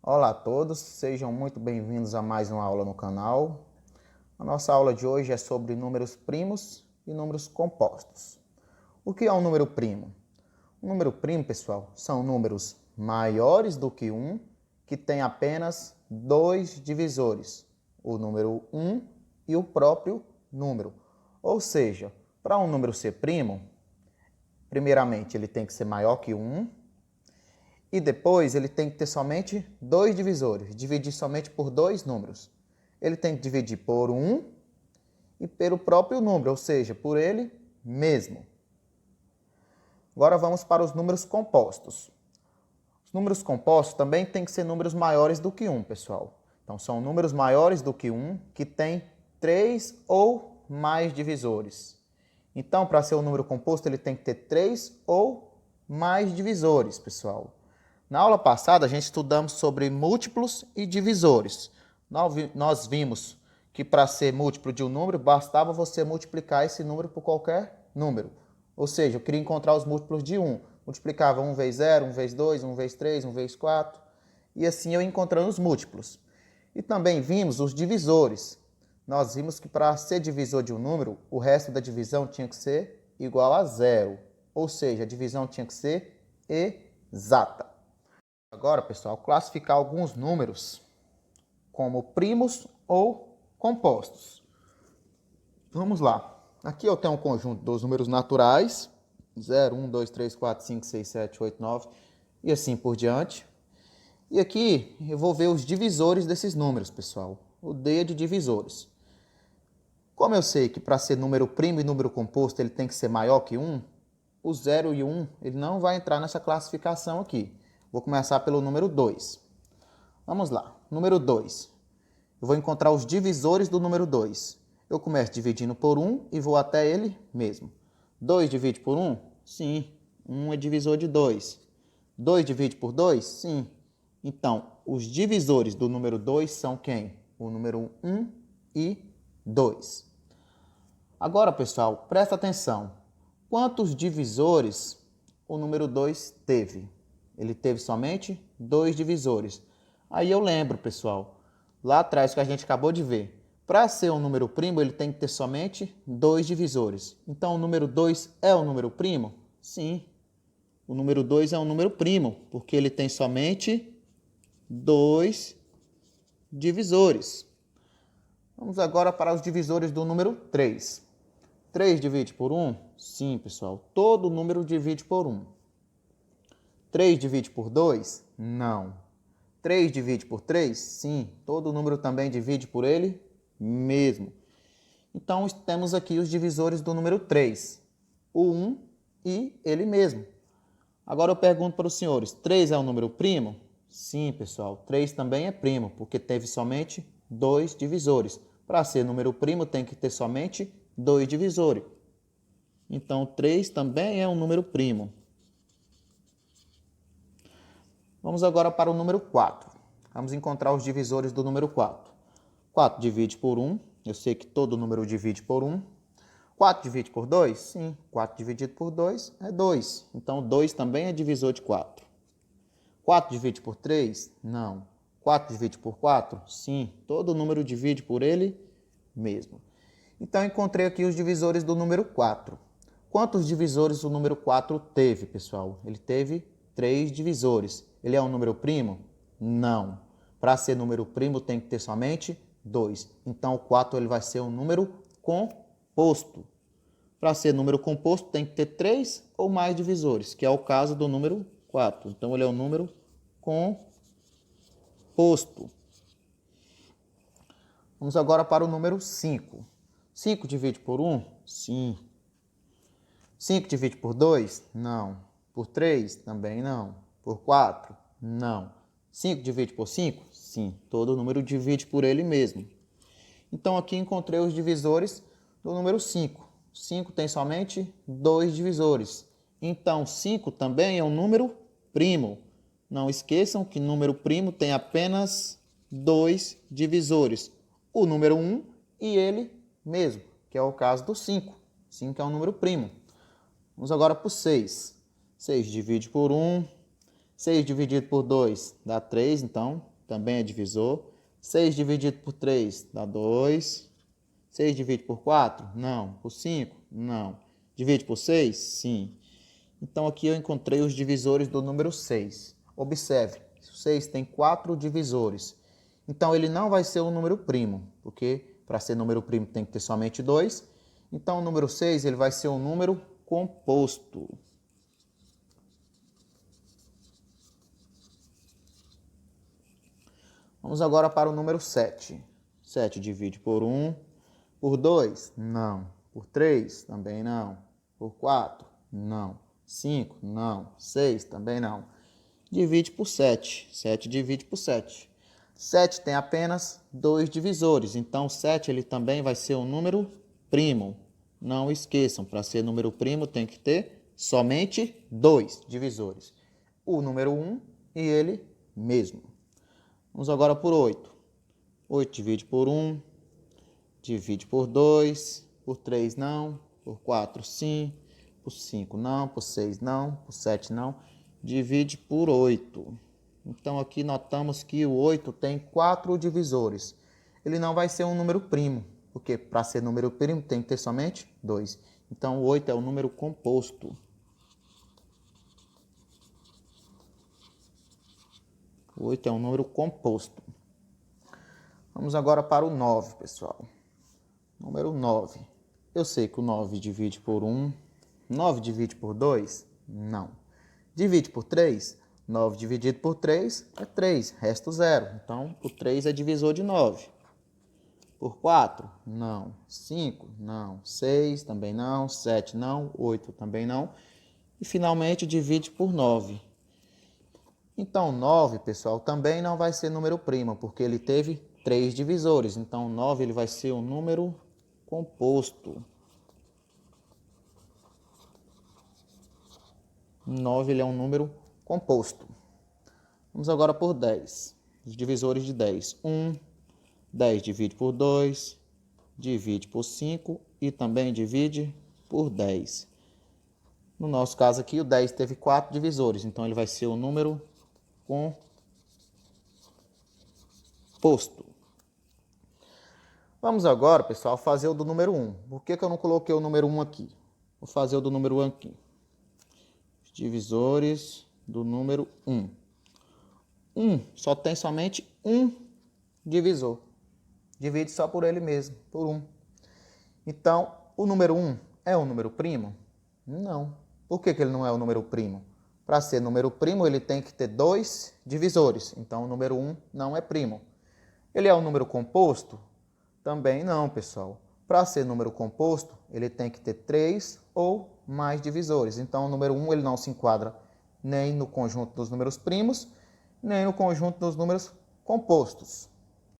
Olá a todos, sejam muito bem-vindos a mais uma aula no canal. A nossa aula de hoje é sobre números primos e números compostos. O que é um número primo? Um número primo, pessoal, são números maiores do que 1 que tem apenas dois divisores, o número 1 e o próprio número. Ou seja, para um número ser primo, primeiramente ele tem que ser maior que 1, e depois ele tem que ter somente dois divisores, dividir somente por dois números. Ele tem que dividir por 1 e pelo próprio número, ou seja, por ele mesmo. Agora vamos para os números compostos. Os números compostos também têm que ser números maiores do que 1, pessoal. Então são números maiores do que 1 que têm 3 ou mais divisores. Então, para ser um número composto, ele tem que ter 3 ou mais divisores, pessoal. Na aula passada, a gente estudamos sobre múltiplos e divisores. Nós vimos que para ser múltiplo de um número, bastava você multiplicar esse número por qualquer número. Ou seja, eu queria encontrar os múltiplos de 1. Multiplicava 1 vezes 0, 1 vezes 2, 1 vezes 3, 1 vezes 4. E assim eu ia encontrando os múltiplos. E também vimos os divisores. Nós vimos que para ser divisor de um número, o resto da divisão tinha que ser igual a zero. Ou seja, a divisão tinha que ser exata. Agora, pessoal, classificar alguns números como primos ou compostos. Vamos lá. Aqui eu tenho um conjunto dos números naturais, 0, 1, 2, 3, 4, 5, 6, 7, 8, 9 e assim por diante. E aqui eu vou ver os divisores desses números, pessoal. O D é de divisores. Como eu sei que para ser número primo e número composto ele tem que ser maior que 1, o 0 e o 1 ele não vai entrar nessa classificação aqui. Vou começar pelo número 2. Vamos lá. Número 2. Eu vou encontrar os divisores do número 2. Eu começo dividindo por 1 e vou até ele mesmo. 2 divide por 1? Sim. 1 é divisor de 2. 2 divide por 2? Sim. Então, os divisores do número 2 são quem? O número 1 e 2. Agora, pessoal, presta atenção. Quantos divisores o número 2 teve? Ele teve somente 2 divisores. Aí eu lembro, pessoal, lá atrás que a gente acabou de ver. Para ser um número primo, ele tem que ter somente 2 divisores. Então, o número 2 é um número primo? Sim. O número 2 é um número primo, porque ele tem somente 2 divisores. Vamos agora para os divisores do número 3. 3 divide por 1? Sim, pessoal. Todo número divide por 1. 3 divide por 2? Não. 3 divide por 3? Sim. Todo número também divide por ele mesmo. Então, temos aqui os divisores do número 3. O 1 e ele mesmo. Agora eu pergunto para os senhores, 3 é um número primo? Sim, pessoal. 3 também é primo, porque teve somente 2 divisores. Para ser número primo, tem que ter somente 2 divisores. Então, 3 também é um número primo. Vamos agora para o número 4. Vamos encontrar os divisores do número 4. 4 divide por 1. Eu sei que todo número divide por 1. 4 divide por 2? Sim. 4 dividido por 2 é 2. Então, 2 também é divisor de 4. 4 divide por 3? Não. 4 divide por 4? Sim. Todo número divide por ele mesmo. Então, encontrei aqui os divisores do número 4. Quantos divisores o número 4 teve, pessoal? Ele teve 3 divisores. Ele é um número primo? Não. Para ser número primo, tem que ter somente 2. Então, o 4 ele vai ser um número composto. Para ser número composto, tem que ter 3 ou mais divisores, que é o caso do número 4. Então, ele é um número composto. Vamos agora para o número 5. 5 divide por 1? Sim. 5 divide por 2? Não. Por 3? Também não. Por 4? Não. 5 divide por 5? Sim. Todo número divide por ele mesmo. Então, aqui encontrei os divisores do número 5. 5 tem somente 2 divisores. Então, 5 também é um número primo. Não esqueçam que número primo tem apenas 2 divisores. O número 1 e ele mesmo, que é o caso do 5. 5 é um número primo. Vamos agora para o 6. 6 divide por 1. 6 dividido por 2 dá 3, então também é divisor. 6 dividido por 3 dá 2. 6 dividido por 4? Não. Por 5? Não. Divide por 6? Sim. Então, aqui eu encontrei os divisores do número 6. Observe, o 6 tem 4 divisores. Então, ele não vai ser um número primo, porque para ser número primo tem que ter somente 2. Então, o número 6 ele vai ser um número composto. Vamos agora para o número 7. 7 divide por 1. Por 2? Não. Por 3? Também não. Por 4? Não. 5? Não. 6? Também não. Divide por 7. 7 divide por 7. 7 tem apenas 2 divisores, então 7 ele também vai ser um número primo. Não esqueçam, para ser número primo tem que ter somente 2 divisores. O número 1 e ele mesmo. Vamos agora por 8. 8 divide por 1, divide por 2, por 3 não, por 4 sim, por 5 não, por 6 não, por 7 não. Divide por 8. Então, aqui notamos que o 8 tem 4 divisores. Ele não vai ser um número primo, porque para ser número primo tem que ter somente 2. Então, o 8 é um número composto. O 8 é um número composto. Vamos agora para o 9, pessoal. Número 9. Eu sei que o 9 divide por 1. 9 divide por 2? Não. Divide por 3? 9 dividido por 3 é 3, resta 0. Então, o 3 é divisor de 9. Por 4? Não. 5? Não. 6? Também não. 7? Não. 8? Também não. E, finalmente, divide por 9. Então, 9, pessoal, também não vai ser número primo, porque ele teve 3 divisores. Então, 9 ele vai ser um número composto. 9 ele é um número composto. Vamos agora por 10. Os divisores de 10. 1, 10 divide por 2, divide por 5 e também divide por 10. No nosso caso aqui, o 10 teve 4 divisores, então ele vai ser o número composto. Vamos agora, pessoal, fazer o do número 1. Por que eu não coloquei o número 1 aqui? Vou fazer o do número 1 aqui. Os divisores do número 1. 1 só tem somente um divisor. Divide só por ele mesmo, por 1. Então, o número 1 é um número primo? Não. Por que ele não é um número primo? Para ser número primo, ele tem que ter 2 divisores. Então, o número 1 não é primo. Ele é um número composto? Também não, pessoal. Para ser número composto, ele tem que ter 3 ou mais divisores. Então, o número 1 ele não se enquadra nem no conjunto dos números primos, nem no conjunto dos números compostos.